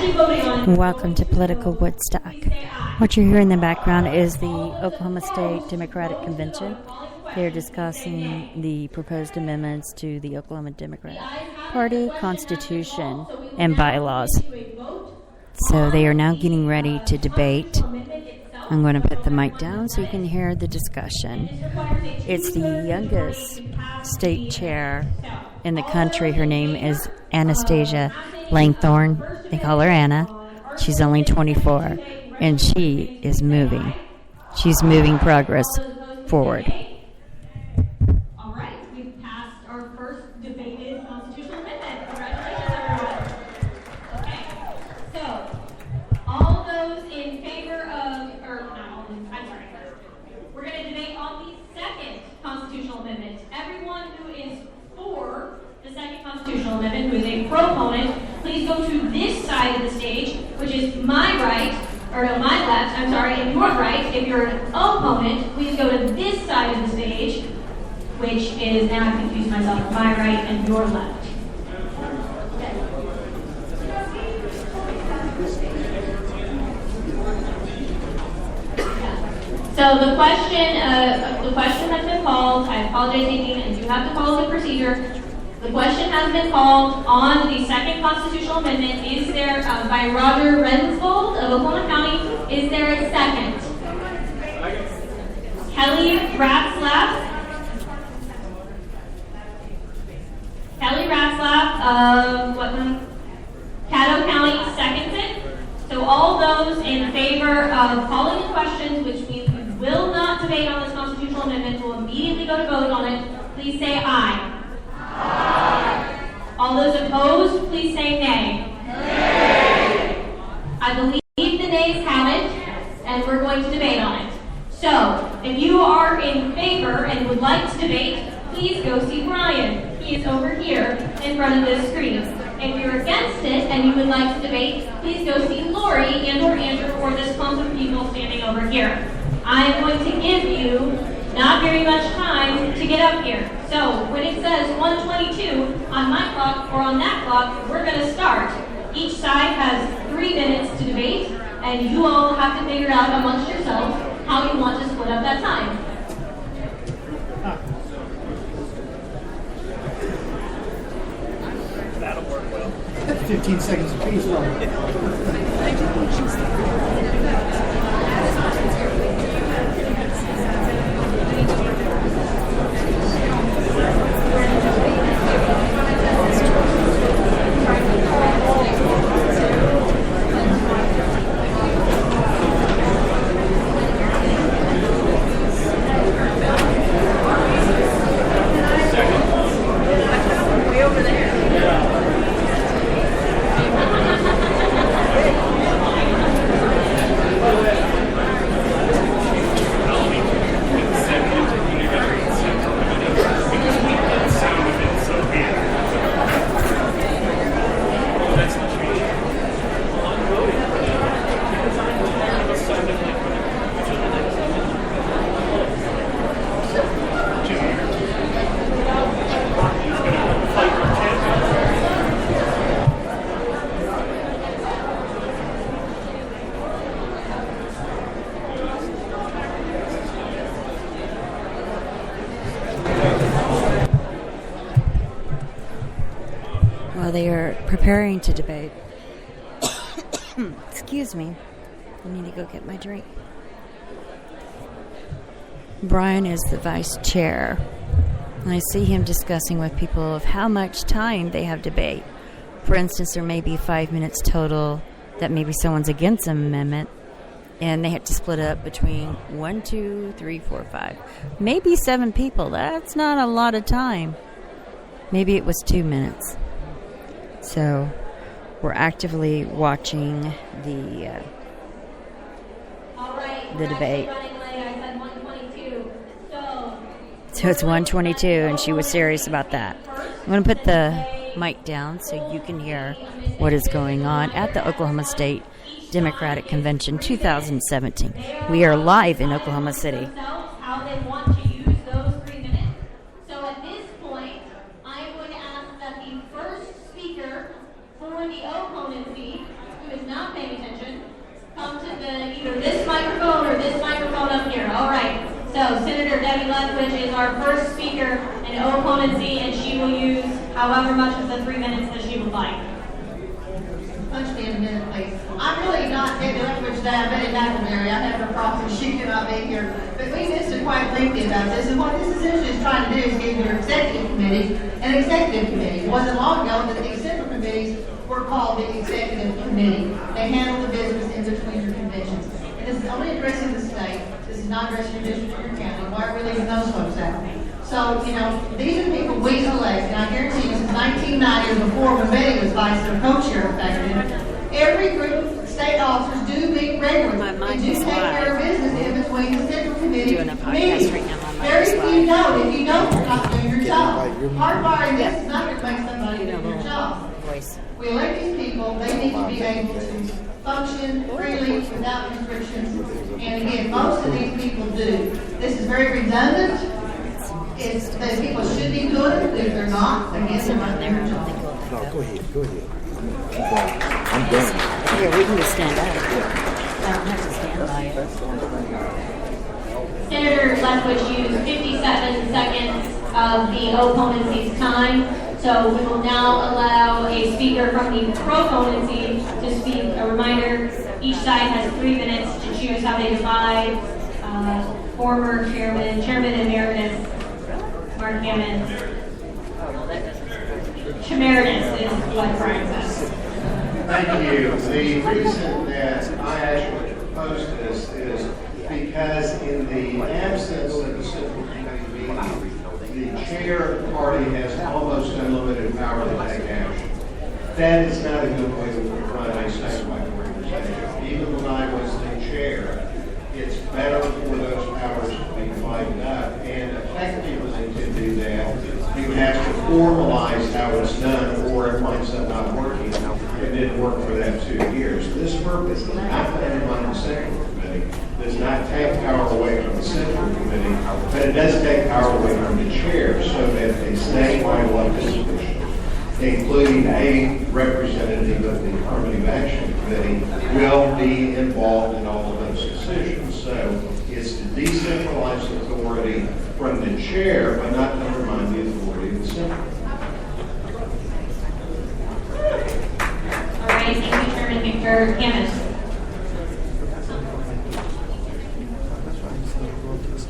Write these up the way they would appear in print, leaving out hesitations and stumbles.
actually voting on. Welcome to Political Woodstock. What you hear in the background is the Oklahoma State Democratic Convention. They're discussing the proposed amendments to the Oklahoma Democratic Party Constitution and bylaws. So they are now getting ready to debate. I'm going to put the mic down so you can hear the discussion. It's the youngest state chair in the country. Her name is Anastasia Langthorne. They call her Anna. She's only 24, and she is moving. She's moving progress forward. All right, we've passed our first debated constitutional amendment. Congratulations, everyone. Okay, so all those in favor of, we're going to debate on the second constitutional amendment. Everyone who is for the second constitutional amendment, who is a proponent, please go to this side of the stage, which is my left, and your right. If you're an opponent, please go to this side of the stage, which is, now I've confused myself, my right and your left. So the question has been called. I apologize, Nadine, and you have to follow the procedure. The question has been called on the second constitutional amendment. Is there, by Roger Rensvold of Oklahoma County, is there a second? Kelly Ratzlaff. Kelly Ratzlaff of Caddo County seconds it. So all those in favor of calling the questions, which means we will not debate on this constitutional amendment, will immediately go to vote on it, please say aye. Aye. All those opposed, please say nay. Nay. I believe the nays have it, and we're going to debate on it. So, if you are in favor and would like to debate, please go see Brian. He is over here in front of this screen. If you're against it and you would like to debate, please go see Lori and or Andrew or this clump of people standing over here. I am going to give you not very much time to get up here. So when it says 1:22 on my clock or on that clock, we're going to start. Each side has 3 minutes to debate, and you all have to figure out amongst yourselves how you want to split up that time. That'll work well. 15 seconds apiece. They are preparing to debate. Excuse me. I need to go get my drink. Brian is the vice chair. And I see him discussing with people of how much time they have debate. For instance, there may be 5 minutes total that maybe someone's against an amendment, and they have to split up between 1, 2, 3, 4, 5. Maybe 7 people. That's not a lot of time. Maybe it was 2 minutes. So we're actively watching the debate. So it's 1:22, and she was serious about that. I'm going to put the mic down so you can hear what is going on at the Oklahoma State Democratic Convention 2017. We are live in Oklahoma City. For the opponency, who is here. All right. So Senator Debbie Lethbridge is our first speaker in opponency, and she will use however much of the 3 minutes that she would like. Punch me in a minute, please. I'm really not Debbie Lethbridge today. I'm Betty McElderry. I have her problem. She cannot be here. But we visited quite lengthy about this, and what this essentially is trying to do is give your executive committee an executive committee. It wasn't long ago that the central committees were called the executive committee. They handle the business in between your conventions. And this is only addressing the state. This is not addressing your district or your county. Why are we leaving those folks out? So, these are people we select, and I guarantee you, since 1990 or before, when Betty was vice or co-chair of faculty, every group of state officers do meet regularly. My They mic do is take care of business in between the central committee Doing a podcast meetings. right now, my mic Very is few live. don't. If you don't, you're not doing your job. Hardwiring this is not going to make somebody do their job. Voice. We elect these people, they need to be able to function freely without restrictions. And again, most of these people do. This is very redundant. It's that people should be good. If they're not, again, they're not doing their job. No, go ahead. I'm done. Yeah, we can just stand up. I don't have to stand by it. Senator Lethbridge used 57 seconds of the opponency's time. So we will now allow a speaker from the proponency to speak. A reminder, each side has 3 minutes to choose how they divide. Former Chairman Emeritus Mark Hammond. Chemeritus is what Brian says. Thank you. The reason that I actually proposed this is because in the absence of the central committee meeting, the chair of the party has almost unlimited power to take action. That is not a good way to run a statewide organization. Even when I was the chair, it's better for those powers to be divided up. And effectively to do that, you have to formalize how it's done, or it winds up not working. It didn't work for that 2 years. This purpose is not to undermine the central committee, does not take power away from the central committee, but it does take power away from the chair so that a statewide elected official, including a representative of the Affirmative Action Committee, will be involved in all of those decisions. So it's to decentralize authority from the chair, but not to undermine the authority of the central. All right, thank you, Chairman Victor Hammond.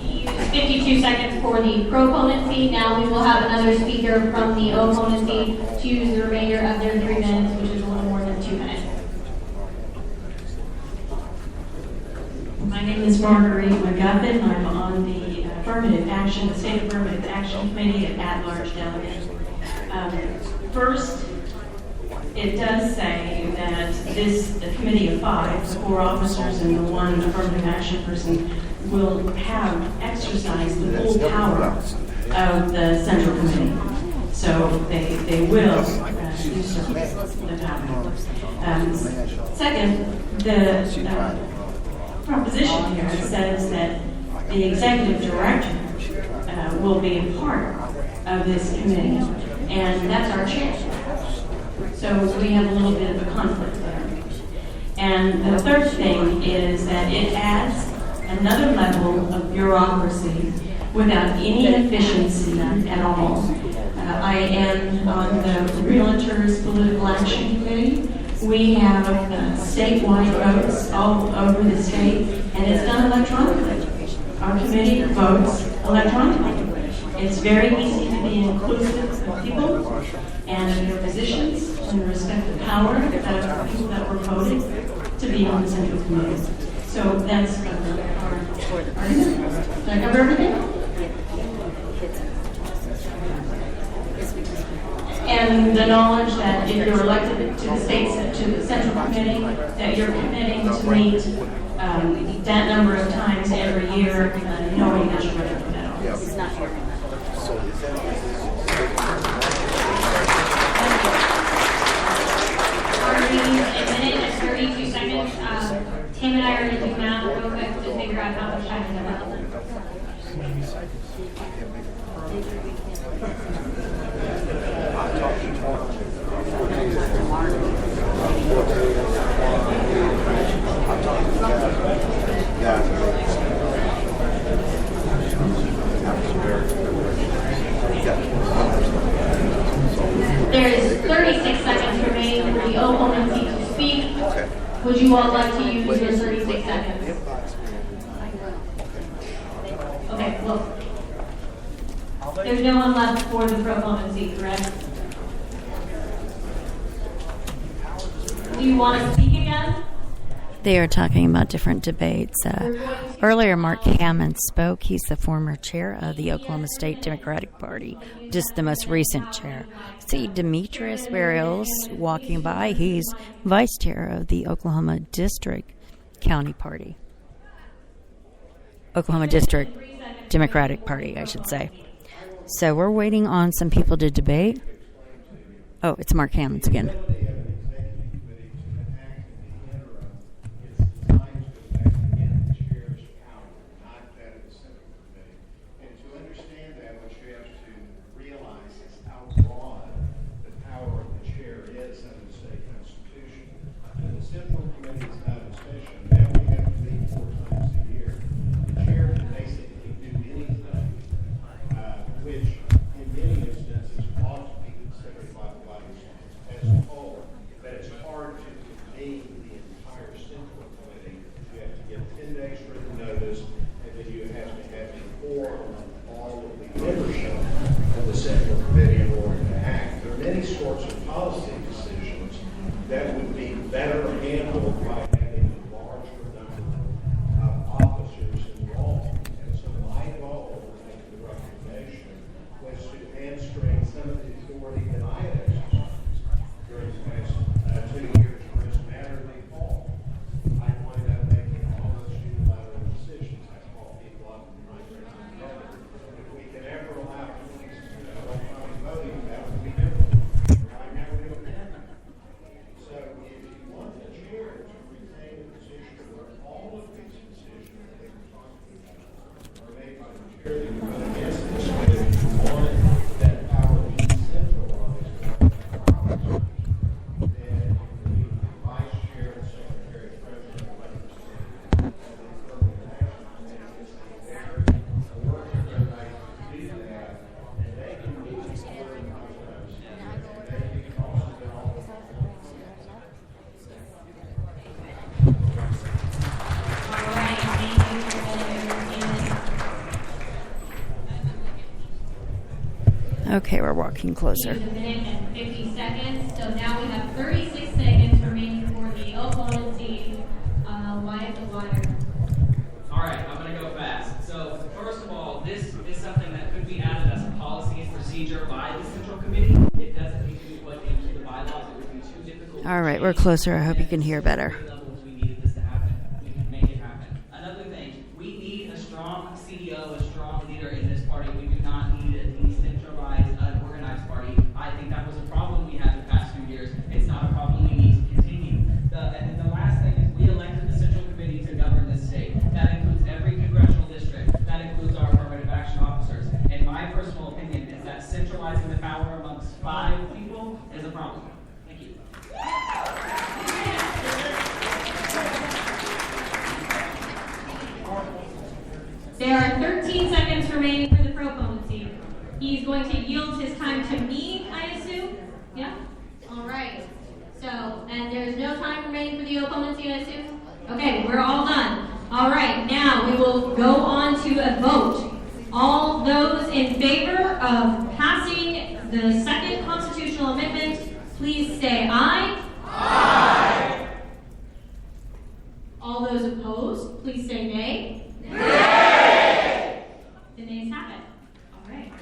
You used 52 seconds for the proponency. Now we will have another speaker from the opponency to use the remainder of their 3 minutes, which is a little more than 2 minutes. My name is Marguerite McGuffin. I'm on the Affirmative Action, the State Affirmative Action Committee at-large delegate. First, it does say that this committee of 5, the 4 officers and the 1 affirmative action person, will have exercised the full power of the central committee. So they will usurp the power. Second, the proposition here says that the executive director will be a part of this committee, and that's our chair. So we have a little bit of a conflict there. And the third thing is that it adds another level of bureaucracy without any efficiency at all. I am on the Realtors Political Action Committee. We have statewide votes all over the state, and it's done electronically. Our committee votes electronically. It's very easy to be inclusive of people and their positions and respect the power of the people that were voted to be on the central committee. So that's our argument. Did I cover everything? And the knowledge that if you're elected to the states, to the central committee, that you're committing to meet that number of times every year, knowing that you're ready for that office. He's not here. A minute and 32 seconds. Tim and I are going to do math real quick to figure out how much time is left. would you all like to use your 36 seconds? Okay, well, there's no one left for the proponency, correct? Do you want to speak again? They are talking about different debates. Earlier, Mark Hammond spoke. He's the former chair of the Oklahoma State Democratic Party, just the most recent chair. See Demetrius Barrios walking by. He's vice chair of the Oklahoma District County Party. Oklahoma District Democratic Party, I should say. So we're waiting on some people to debate. Oh, it's Mark Hammond again. Okay, we're walking closer. A minute and 50 seconds. So now we have 36 seconds remaining for the Oklahoma team. Wyatt McGuire. All right, I'm going to go fast. So first of all, this is something that could be added as a policy and procedure by the Central Committee. It doesn't need to be put into the bylaws. It would be too difficult. All right, we're closer. I hope you can hear better. We needed this to happen. We can make it happen. Another thing, we need a strong CEO, a strong leader in this party. We do not need a decentralized, unorganized party. I think that was a problem we had the past few years. It's not a problem we need to continue. And the last thing is we elected the Central Committee to govern this state. That includes every congressional district. That includes our affirmative action officers. And my personal opinion is that centralizing the power amongst 5 people is a problem. Thank you. There are 13 seconds remaining for the proponency. He's going to yield his time to me, I assume? Yeah? All right. So, and there's no time remaining for the opponency, I assume? Okay, we're all done. All right, now we will go on to a vote. All those in favor of passing the second constitutional amendment, please say aye. Aye. All those opposed, please say nay. Nay. The nays have it. All right.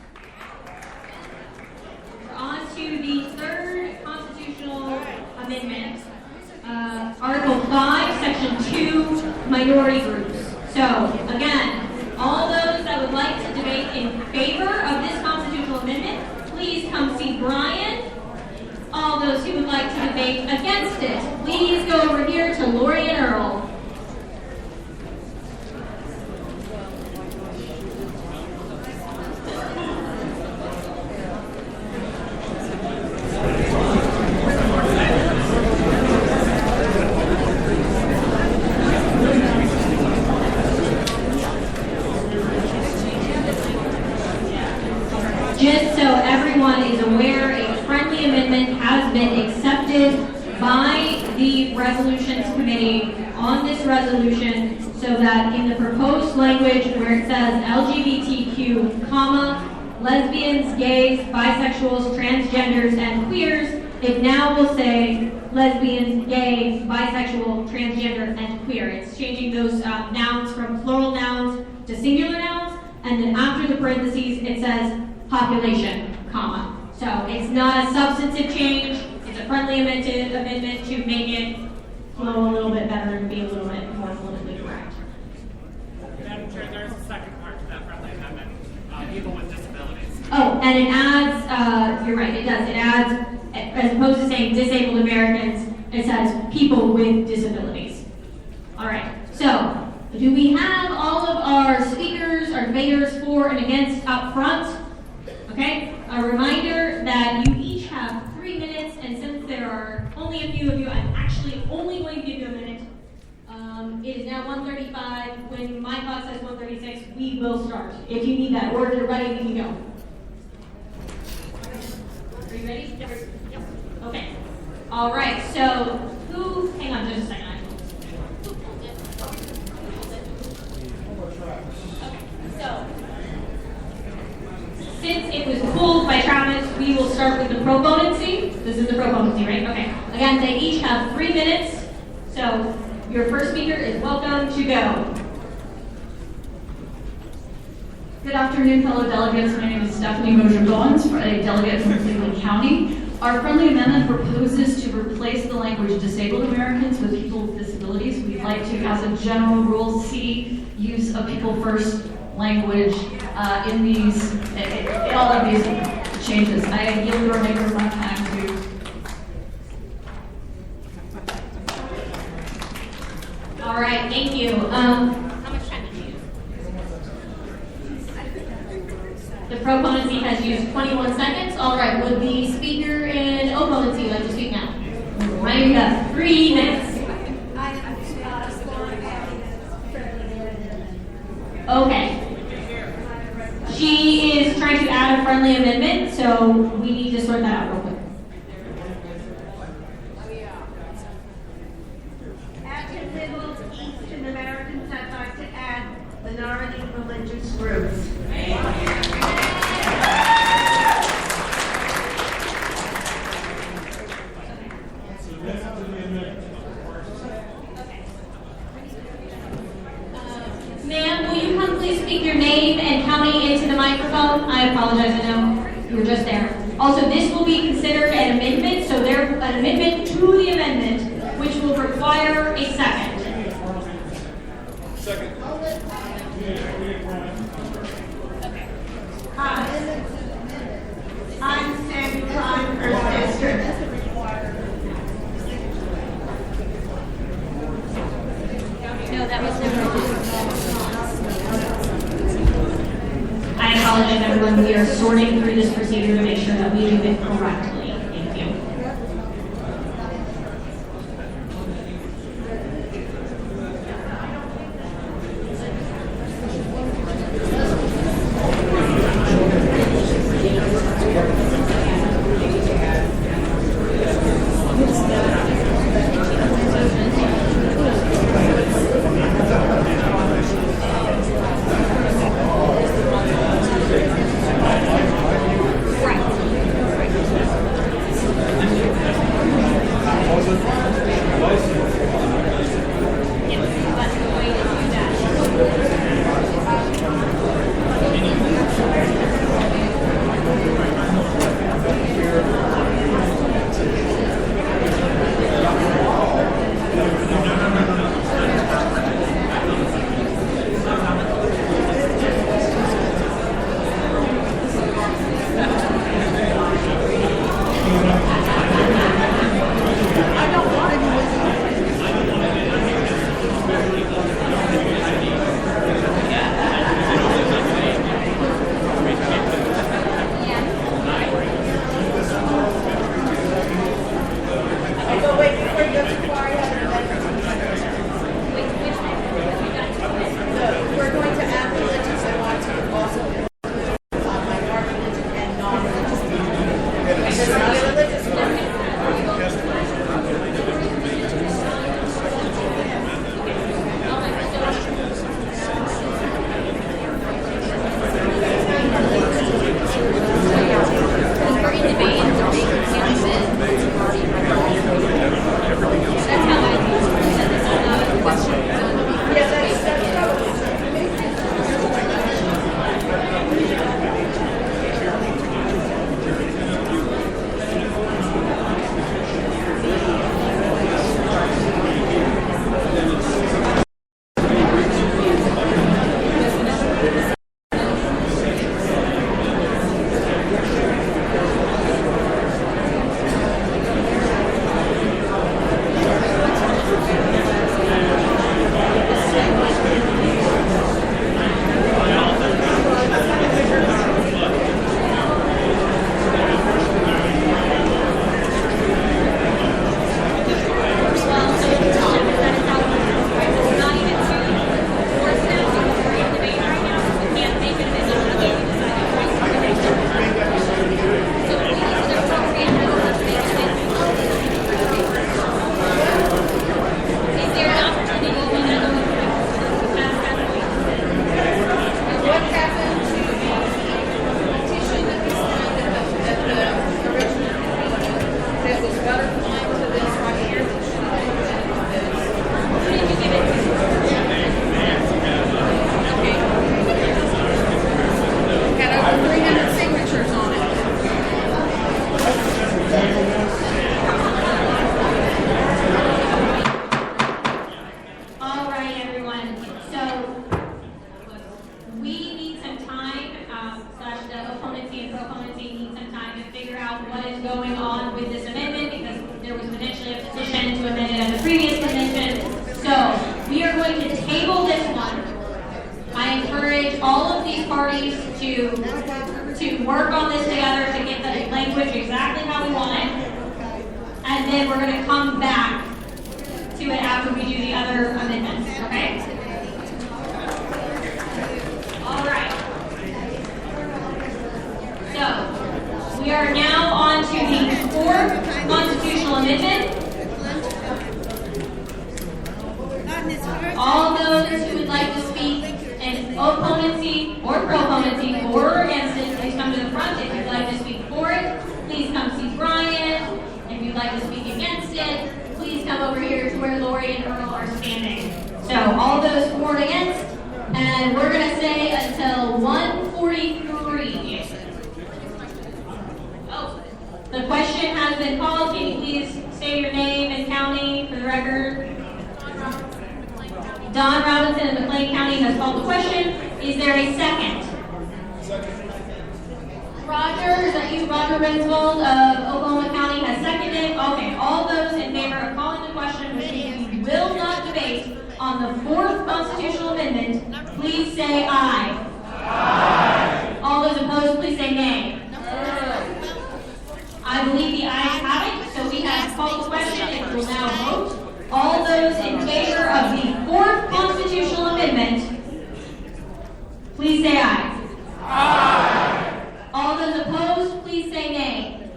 We're on to the third constitutional amendment. Article 5, Section 2, minority groups. So, again, all those that would like to debate in favor of this constitutional amendment, please come see Brian. All those who would like to debate against it, please go over here to Lori and Earl. Just so everyone is aware, a friendly amendment has been accepted by the resolutions committee on this resolution so that in the proposed language where it says LGBTQ, comma, lesbians, gays, bisexuals, transgenders, and queers, it now will say lesbians, gay, bisexual, transgender, and queer. It's changing those nouns from plural nouns to singular nouns, and then after the parentheses, it says population, comma. So it's not a substantive change, it's a friendly amendment to make it flow a little bit better and be a little bit more politically correct. Madam Chair, there's a second part to that friendly amendment, people with disabilities. Oh, and it adds, you're right, it does. It adds, as opposed to saying disabled Americans, it says people with disabilities. All right, so do we have all of our speakers, our debaters for and against up front? Okay, a reminder that you each have 3 minutes, and since there are only a few of you, I'm actually only going to give you a minute. It is now 1:35. When my clock says 1:36, we will start. If you need that, or if you're ready, we can go. Are you ready? Yes. Okay. All right. So who? Hang on, just a second. Okay. So since it was pulled by Travis, we will start with the proponency. This is the proponency, right? Okay. Again, they each have 3 minutes. So your first speaker is welcome to go. Good afternoon, fellow delegates. My name is Stephanie Moser-Goins, a delegate from Cleveland County. Our friendly amendment proposes to replace the language disabled Americans with people with disabilities. We'd like to, as a general rule, see use of people first language in these, in all of these changes. I yield the remainder of my time to. All right, thank you. How much time did you use? The proponency has used 21 seconds. All right, would the speaker in opponency like to speak now? Right, you got 3 minutes. Okay. She is trying to add a friendly amendment, so we need to sort that out real quick. As individuals, Eastern Americans, I'd like to add minority religious groups. Ma'am, will you come please speak your name and county into the microphone? I apologize, I know you were just there. Also, this will be considered an amendment, so an amendment to the amendment, which will require a second. Second. I'm Sandy Klein, First District. No, that was never. I apologize, everyone. We are sorting through this procedure to make sure that we do it correctly. Thank you. to work on this together to get the language exactly how we want it. And then we're going to come back to it after we do the other amendments, okay? All right. So, we are now on to the fourth constitutional amendment. All those who would like to speak in opponency or proponency for or against it, please come to the front. If you'd like to speak for it, please come see Brian. If you'd like to speak against it, please come over here to where Lori and Earl are standing. So all those for and against, and we're going to say until 1:43. Oh, the question has been called. Can you please say your name and county for the record? Don Robinson of McLean County has called the question. Is there a second? Roger, is that you? Roger Rensvold of Oklahoma County has seconded. Okay, all those in favor of calling the question, which means we will not debate on the fourth constitutional amendment, please say aye. Aye. All those opposed, please say nay. I believe the ayes have it, so we have called the question and will now vote. All those in favor of the fourth constitutional amendment, please say aye. Aye. All those opposed, please say nay.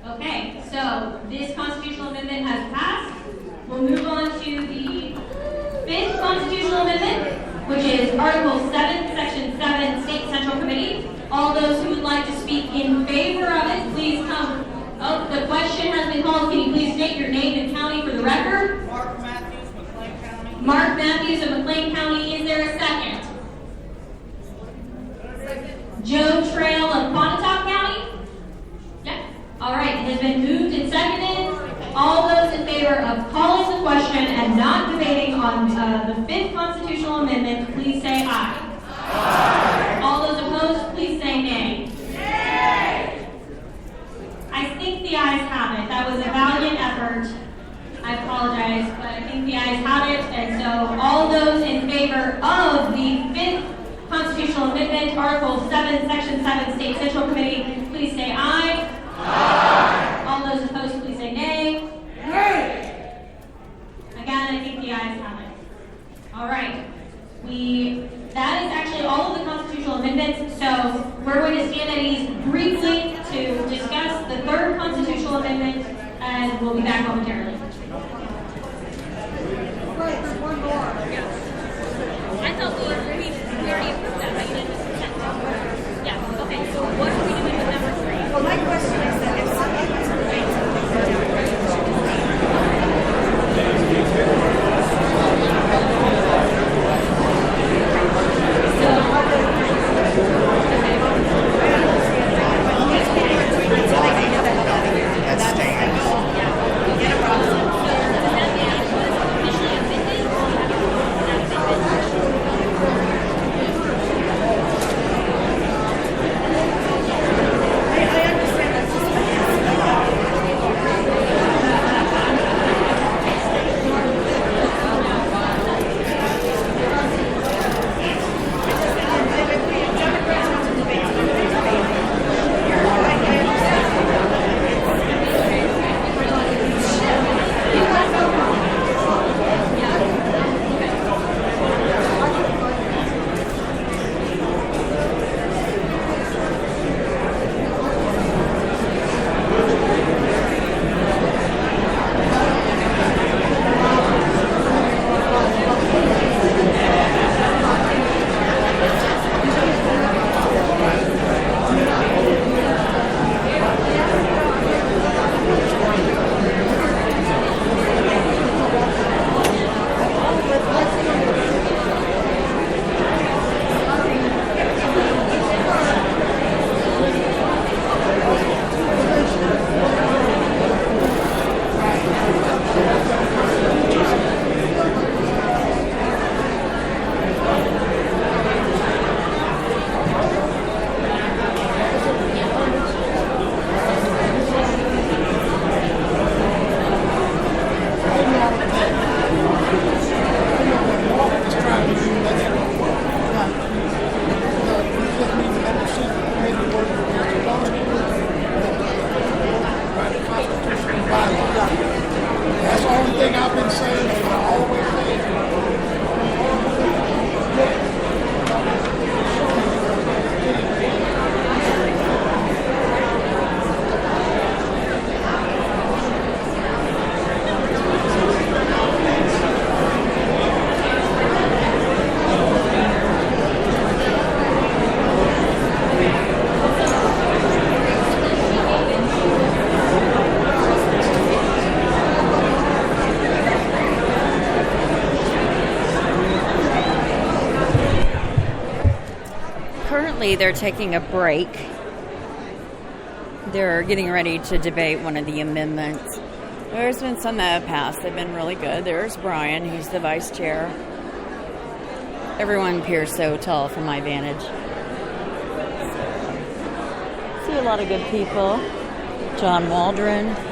Okay, so this constitutional amendment has passed. We'll move on to the fifth constitutional amendment, which is Article 7, Section 7, State Central Committee. All those who would like to speak in favor of it, please come. Oh, the question has been called. Can you please state your name and county for the record? Mark Matthews, McLean County. Mark Matthews of McLean County. Is there a second? Second. Joe Trail of Pontotoc County? Yep. All right. It has been moved and seconded. All those in favor of calling the question and not debating on the fifth constitutional amendment, please say aye. Aye. All those opposed, please say nay. I think the ayes have it. That was a valiant effort. I apologize, but I think the ayes have it. And so all those in favor of the fifth constitutional amendment, Article 7, Section 7, State Central Committee, please say aye. Aye. All those opposed, please say nay. Nay. Again, I think the ayes have it. All right. That is actually all of the constitutional amendments. So we're going to stand at ease briefly to discuss the third constitutional amendment, and we'll be back momentarily. I thought we already approved that, but you didn't consent. Yeah, okay, so what are we doing with number 3? Well, my question is that if something was granted, have been saying, they will always say. Currently, they're taking a break. They're getting ready to debate one of the amendments. There's been some that have passed. They've been really good. There's Brian. He's the vice chair. Everyone appears so tall from my vantage. See a lot of good people. John Waldron.